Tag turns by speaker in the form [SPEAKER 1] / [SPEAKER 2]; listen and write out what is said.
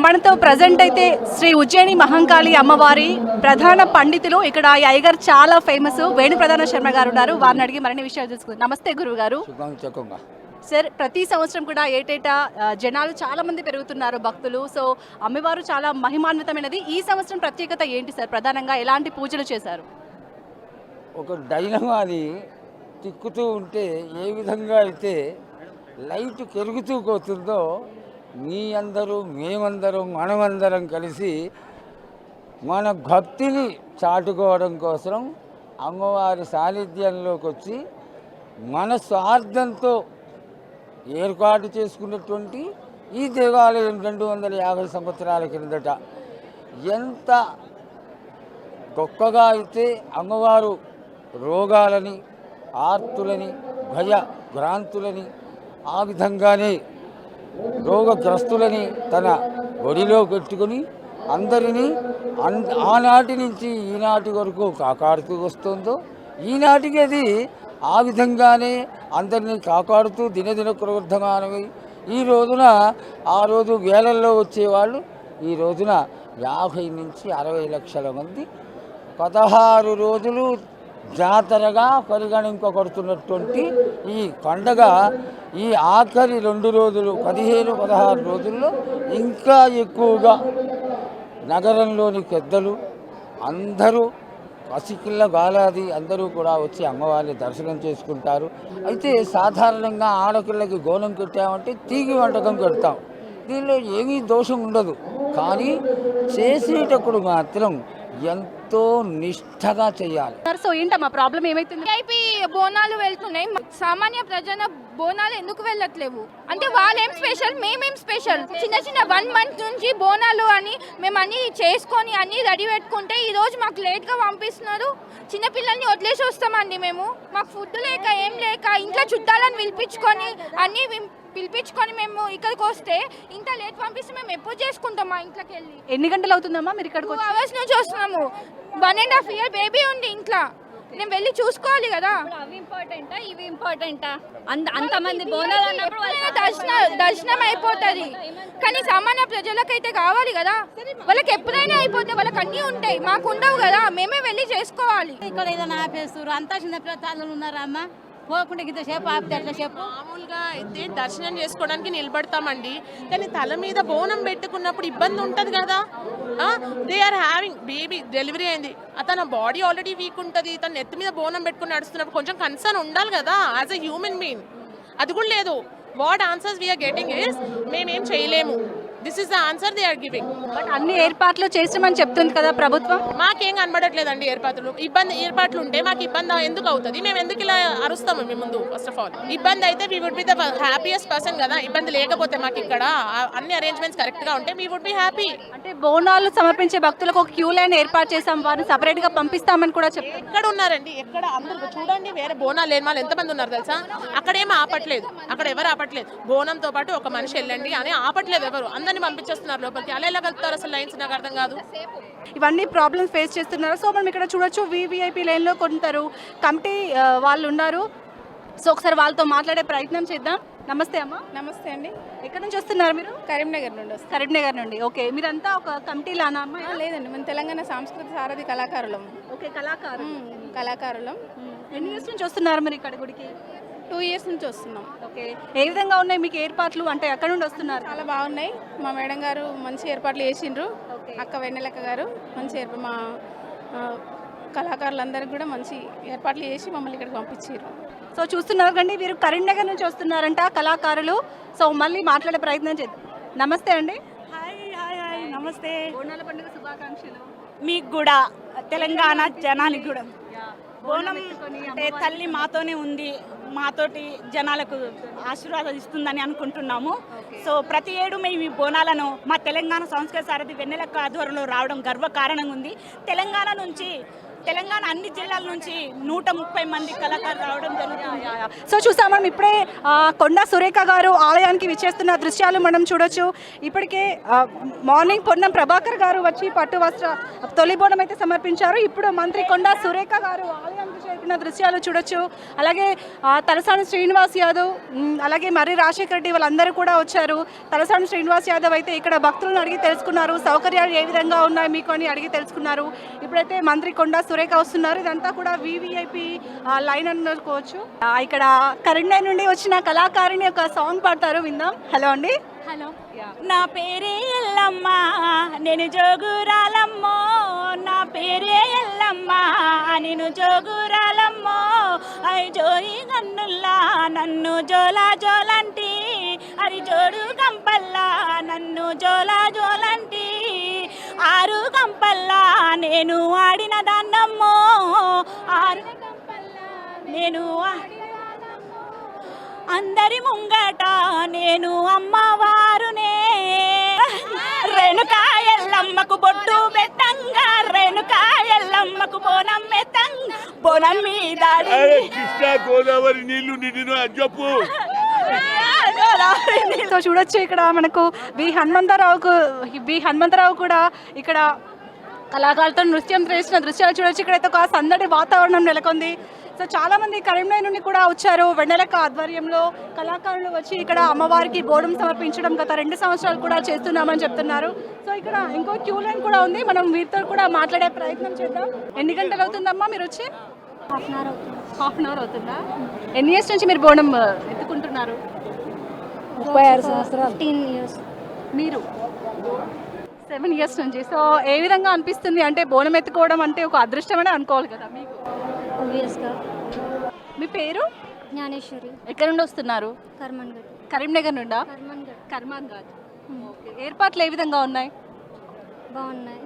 [SPEAKER 1] మనతో ప్రజెంట్ అయితే శ్రీ ఉజ్జయిని మహంకాళి అమ్మవారి ప్రధాన పండితులు ఇక్కడ ఈ అయ్యగారు చాలా ఫేమస్ వేణు ప్రధాన శర్మ గారు ఉన్నారు. వారిని అడిగి మరిన్ని విషయాలు తెలుసుకుందాం. నమస్తే గురువు గారు. సార్, ప్రతి సంవత్సరం కూడా ఏటేటా జనాలు చాలా మంది పెరుగుతున్నారు, భక్తులు. సో అమ్మవారు చాలా మహిమాన్వితమైనది. ఈ సంవత్సరం ప్రత్యేకత ఏంటి సార్? ప్రధానంగా ఎలాంటి పూజలు చేశారు?
[SPEAKER 2] ఒక డైనమో అది తిక్కుతూ ఉంటే ఏ విధంగా అయితే లైట్ కెరుగుతూ పోతుందో మీ అందరూ మేమందరం మనమందరం కలిసి మన భక్తిని చాటుకోవడం కోసం అమ్మవారి సాన్నిధ్యంలోకి వచ్చి మన స్వార్థంతో ఏర్పాటు చేసుకున్నటువంటి ఈ దేవాలయం 250 సంవత్సరాల క్రిందట ఎంత గొప్పగా అయితే అమ్మవారు రోగాలని, ఆర్తులని, భయ భ్రాంతులని, ఆ విధంగానే రోగగ్రస్తులని తన ఒడిలో పెట్టుకుని అందరినీ ఆనాటి నుంచి ఈనాటి వరకు కాపాడుతూ వస్తుందో, ఈనాటికి అది ఆ విధంగానే అందరినీ కాపాడుతూ దినదిన ప్రవర్ధమానమై ఈ రోజున ఆ రోజు వేలల్లో వచ్చేవాళ్ళు ఈ రోజున 50 నుంచి 60 లక్షల మంది 16 రోజులు జాతరగా పరిగణింపబడుతున్నటువంటి ఈ పండగ ఈ ఆఖరి 2 రోజులు 15-16 రోజుల్లో ఇంకా ఎక్కువగా నగరంలోని పెద్దలు అందరూ పసికిళ్ళ గాలాది అందరూ కూడా వచ్చి అమ్మవారిని దర్శనం చేసుకుంటారు. అయితే సాధారణంగా ఆడపిల్లకి గోనం కట్టామంటే తీగి వంటకం కడతాం. దీనిలో ఏమీ దోషం ఉండదు. కానీ చేసేటప్పుడు మాత్రం ఎంతో నిష్ఠగా చేయాలి.
[SPEAKER 1] సో ఏంటమ్మా ప్రాబ్లం ఏమైతుంది?
[SPEAKER 3] ఐపీ బోనాలు వెళ్తున్నాయి, సామాన్య ప్రజల బోనాలు ఎందుకు వెళ్ళట్లేవు అంటే వాళ్ళేం స్పెషల్, మేమేం స్పెషల్? చిన్న 1 మంత్ నుంచి బోనాలు అని మేము అన్ని చేసుకొని అన్ని రెడీ పెట్టుకుంటే ఈ రోజు మాకు లేట్గా పంపిస్తున్నారు. చిన్నపిల్లల్ని వదిలేసి వస్తామండి మేము. మాకు ఫుడ్ లేక ఏం లేక ఇంట్లో చుట్టాలని పిలిపించుకొని మేము ఇక్కడికి వస్తే ఇంత లేట్ పంపిస్తే మేము ఎప్పుడు చేసుకుంటాం? మా ఇంట్లోకి వెళ్ళి
[SPEAKER 1] ఎన్ని గంటలు అవుతుందమ్మా మీరు ఇక్కడికి?
[SPEAKER 3] 2 hours నుంచి వస్తున్నాము. 1.5 year బేబీ ఉంది ఇంట్లో, నేను వెళ్ళి చూసుకోవాలి కదా.
[SPEAKER 4] అవి ఇంపార్టెంటా ఇవి ఇంపార్టెంటా? అంతమంది బోనాలు అన్నప్పుడు
[SPEAKER 3] దర్శనం అయిపోతుంది, కానీ సామాన్య ప్రజలకైతే కావాలి కదా. వాళ్ళకి ఎప్పుడైనా అయిపోతే వాళ్ళకి అన్నీ ఉంటాయి, మాకు ఉండవు కదా. మేమే వెళ్ళి చేసుకోవాలి.
[SPEAKER 4] ఇక్కడ ఏదైనా ఆపేస్తారు, అంతా చిన్న పిల్లలు ఉన్నారా అమ్మ? పోకుండా ఇంతసేపు ఆపితే ఎట్లా చెప్పు?
[SPEAKER 5] మామూలుగా అయితే దర్శనం చేసుకోవడానికి నిలబడతామండి, కానీ తల మీద బోనం పెట్టుకున్నప్పుడు ఇబ్బంది ఉంటుంది కదా. They are having baby, delivery అయింది, తన బాడీ ఆల్రెడీ వీక్ ఉంటుంది, తన నెత్తి మీద బోనం పెట్టుకుని నడుస్తున్నప్పుడు కొంచెం కన్సర్న్ ఉండాలి కదా యాజ్ ఎ హ్యూమన్ బీయింగ్. అది కూడా లేదు. What answers we are getting is మేమేం చేయలేము. This is the answer they are giving.
[SPEAKER 1] But అన్ని ఏర్పాట్లు చేసామని చెప్తుంది కదా ప్రభుత్వం.
[SPEAKER 5] మాకేం కనబడట్లేదండి ఏర్పాట్లు ఉంటే మాకు ఇబ్బంది ఎందుకు అవుతుంది? మేము ఎందుకు ఇలా అరుస్తాము మీ ముందు? ఫస్ట్ ఆఫ్ ఆల్ ఇబ్బంది అయితే we would be the happiest person కదా. ఇబ్బంది లేకపోతే మాకు ఇక్కడ అన్ని అరేంజ్మెంట్స్ కరెక్ట్గా ఉంటే వీ వుడ్ బి హ్యాపీ.
[SPEAKER 1] అంటే బోనాలు సమర్పించే భక్తులకు ఒక క్యూ లైన్ ఏర్పాటు చేసాం, వారిని సపరేట్గా పంపిస్తామని కూడా చెప్పారు.
[SPEAKER 5] ఎక్కడ ఉన్నారండి? ఎక్కడ అందరూ చూడండి, వేరే బోనాలు లేని వాళ్ళు ఎంతమంది ఉన్నారు తెలుసా? అక్కడేమో ఆపట్లేదు, అక్కడ ఎవరు ఆపట్లేదు. బోనంతో పాటు ఒక మనిషి వెళ్ళండి అని ఆపట్లేదు ఎవరు, అందరినీ పంపించేస్తున్నారు లోపలికి. అలా ఎలా కలుపుతారు అసలు లైన్స్? నాకు అర్థం కాదు.
[SPEAKER 1] ఇవన్నీ ప్రాబ్లమ్స్ ఫేస్ చేస్తున్నారు. సో మనం ఇక్కడ చూడొచ్చు వివిఐపి లైన్లో కొంటారు కమిటీ వాళ్ళు ఉన్నారు. సో ఒకసారి వాళ్ళతో మాట్లాడే ప్రయత్నం చేద్దాం. నమస్తే అమ్మ.
[SPEAKER 3] నమస్తే అండి.
[SPEAKER 1] ఎక్కడి నుంచి వస్తున్నారు మీరు?
[SPEAKER 3] కరీంనగర్ నుండి వస్తాం.
[SPEAKER 1] కరీంనగర్ నుండి. ఓకే, మీరంతా ఒక కమిటీలానా అమ్మ?
[SPEAKER 3] లేదండి, మేము తెలంగాణ సాంస్కృతిక సారథి కళాకారులం.
[SPEAKER 1] ఓకే,
[SPEAKER 3] కళాకారులం.
[SPEAKER 1] ఎన్ని ఇయర్స్ నుంచి వస్తున్నారు మీరు ఇక్కడ గుడికి?
[SPEAKER 3] 2 years నుంచి వస్తున్నాం.
[SPEAKER 1] ఓకే, ఏ విధంగా ఉన్నాయి మీకు ఏర్పాట్లు? అంటే ఎక్కడ నుండి వస్తున్నారు?
[SPEAKER 3] చాలా బాగున్నాయి. మా మేడం గారు మంచి ఏర్పాట్లు చేసిండ్రు. అక్క వెన్నెలక్క గారు మంచి మా కళాకారులందరికీ కూడా మంచి ఏర్పాట్లు చేసి మమ్మల్ని ఇక్కడికి పంపించారు.
[SPEAKER 1] సో చూస్తున్నారు కండి, వీరు కరీంనగర్ నుంచి వస్తున్నారంట కళాకారులు. సో మళ్ళీ మాట్లాడే ప్రయత్నం చేద్దాం. నమస్తే అండి.
[SPEAKER 6] హాయ్ నమస్తే.
[SPEAKER 1] బోనాల పండుగ శుభాకాంక్షలు.
[SPEAKER 6] మీకు కూడా, తెలంగాణ జనానికి కూడా. బోనం అంటే తల్లి మాతోనే ఉంది, మాతోటి జనాలకు ఆశీర్వాదం ఇస్తుందని అనుకుంటున్నాము. సో ప్రతి ఏడు మేము ఈ బోనాలను మా తెలంగాణ సంస్కృతి సారథి వెన్నెలక్క ఆధ్వర్యంలో రావడం గర్వకారణంగా ఉంది. తెలంగాణ అన్ని జిల్లాల నుంచి 130 మంది కళాకారులు రావడం జరుగుతుంది.
[SPEAKER 1] సో చూసాం మనం ఇప్పుడే కొండా సురేఖ గారు ఆలయానికి విచ్చేస్తున్న దృశ్యాలు మనం చూడొచ్చు. ఇప్పటికే మార్నింగ్ పొన్నం ప్రభాకర్ గారు వచ్చి పట్టు వస్త్ర తొలి బోనం అయితే సమర్పించారు. ఇప్పుడు మంత్రి కొండా సురేఖ గారు ఆలయానికి ఎత్తుకున్న దృశ్యాలు చూడొచ్చు. అలాగే తలసాని శ్రీనివాస్ యాదవ్ అలాగే మర్రి రాజశేఖర రెడ్డి వాళ్ళందరూ కూడా వచ్చారు. తలసాని శ్రీనివాస్ యాదవ్ అయితే ఇక్కడ భక్తులను అడిగి తెలుసుకున్నారు, సౌకర్యాలు ఏ విధంగా ఉన్నాయి మీకు అని అడిగి తెలుసుకున్నారు. ఇప్పుడైతే మంత్రి కొండా సురేఖ వస్తున్నారు. ఇదంతా కూడా వివిఐపి లైన్ అనుకోవచ్చు. ఇక్కడ కరీంనగర్ నుండి వచ్చిన కళాకారిణి ఒక సాంగ్ పాడతారు, విందాం. హలో అండి.
[SPEAKER 3] హలో.
[SPEAKER 6] నా పేరే ఎల్లమ్మ, నేను జోగురాలమ్మో. నా పేరే ఎల్లమ్మ, నేను జోగురాలమ్మో. అయి జోయి గన్నుల్లా నన్ను జోలా జోలంటి, అరి జోడు గంపల్లా నన్ను జోలా జోలంటి. 6 గంపల్లా నేను ఆడిన దాన్నమ్మో. 6 గంపల్లా నేను అందరి ముంగట నేను అమ్మవారునే. రేణుకా ఎల్లమ్మకు బొట్టు పెట్టంగా, రేణుకా ఎల్లమ్మకు బోనం మెత్తంగా, బోనం మీద
[SPEAKER 7] కృష్ణా గోదావరి నీళ్లు నిండిన చెప్పు.
[SPEAKER 1] సో చూడొచ్చు ఇక్కడ మనకు వి హనుమంతరావు కూడా ఇక్కడ కళాకారులతో నృత్యం చేసిన దృశ్యాలు చూడొచ్చు. ఇక్కడైతే ఒక సందడి వాతావరణం నెలకొంది. సో చాలా మంది కరీంనగర్ నుండి కూడా వచ్చారు. వెన్నెలక్క ఆధ్వర్యంలో కళాకారులు వచ్చి ఇక్కడ అమ్మవారికి బోనం సమర్పించడం గత 2 సంవత్సరాలు కూడా చేస్తున్నామని చెప్తున్నారు. సో ఇక్కడ ఇంకో క్యూ లైన్ కూడా ఉంది, మనం వీరితో కూడా మాట్లాడే ప్రయత్నం చేద్దాం. ఎన్ని గంటలు అవుతుందమ్మా మీరు వచ్చి? హాఫ్ అన్ అవర్ అవుతుందా? ఎన్ని ఇయర్స్ నుంచి మీరు బోనం ఎత్తుకుంటున్నారు?
[SPEAKER 8] 36 సంవత్సరాలు.
[SPEAKER 3] 15 years.
[SPEAKER 1] మీరు 7 ఇయర్స్ నుంచి. సో ఏ విధంగా అనిపిస్తుంది? అంటే బోనం ఎత్తుకోవడం అంటే ఒక అదృష్టమనే అనుకోవాలి కదా మీకు.
[SPEAKER 3] Obviously.
[SPEAKER 1] మీ పేరు?
[SPEAKER 3] జ్ఞానేశ్వరి.
[SPEAKER 1] ఎక్కడి నుండి వస్తున్నారు?
[SPEAKER 3] కర్మన్గఢ్.
[SPEAKER 1] కరీంనగర్ నుండా?
[SPEAKER 3] కర్మన్గఢ్.
[SPEAKER 1] కర్మాన్ ఘాట్. ఏర్పాట్లు ఏ విధంగా ఉన్నాయి?
[SPEAKER 3] బాగున్నాయి.